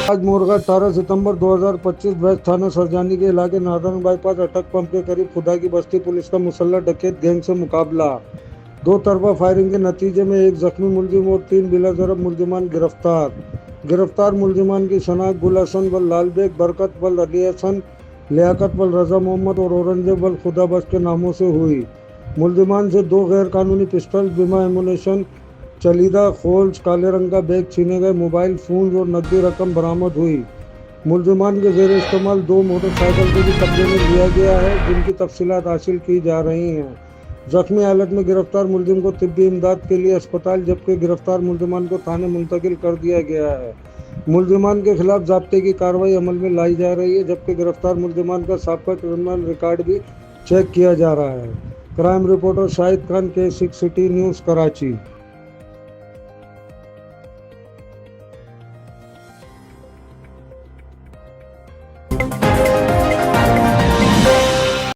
आज मोरगा 18 सितंबर 2025 वेस्ट थाना सरजानी के इलाके नादन बाईपास अटक पंप के करीब खुदा की बस्ती पुलिस का मुसल्लह डकैत गैंग से मुकाबला। दो तरफा फायरिंग के नतीजे में एक जख्मी मुलजिम और 3 बिलाजरब मुलजिमान गिरफ्तार मुलजिमान की शनाख्त गुल हसन बल लालबेग, बरकत बल अली हसन, लियाकत बल रजा मोहम्मद और औरंगजेब बल खुदा बख्श के नामों से हुई। मुलजिमान से 2 गैर कानूनी पिस्टल, बिमा एमुनेशन, चलीदा खोल्स, काले रंग का बैग, छीने गए मोबाइल फोन और नकदी रकम बरामद हुई। मुलजिमान के जेर इस्तेमाल 2 मोटरसाइकिल को भी कब्जे में लिया गया है, जिनकी तफसीलात हासिल की जा रही हैं। जख्मी हालत में गिरफ्तार मुलजिम को तिब्बी इमदाद के लिए अस्पताल, जबकि गिरफ्तार मुलजिमान को थाने मुंतकिल कर दिया गया है। मुलजिमान के खिलाफ ज़ाब्ते की कार्रवाई अमल में लाई जा रही है, जबकि गिरफ्तार मुलजिमान का साबका क्रिमिनल रिकॉर्ड भी चेक किया जा रहा है। Crime reporter Shahid Khan, K6 city news, Karachi.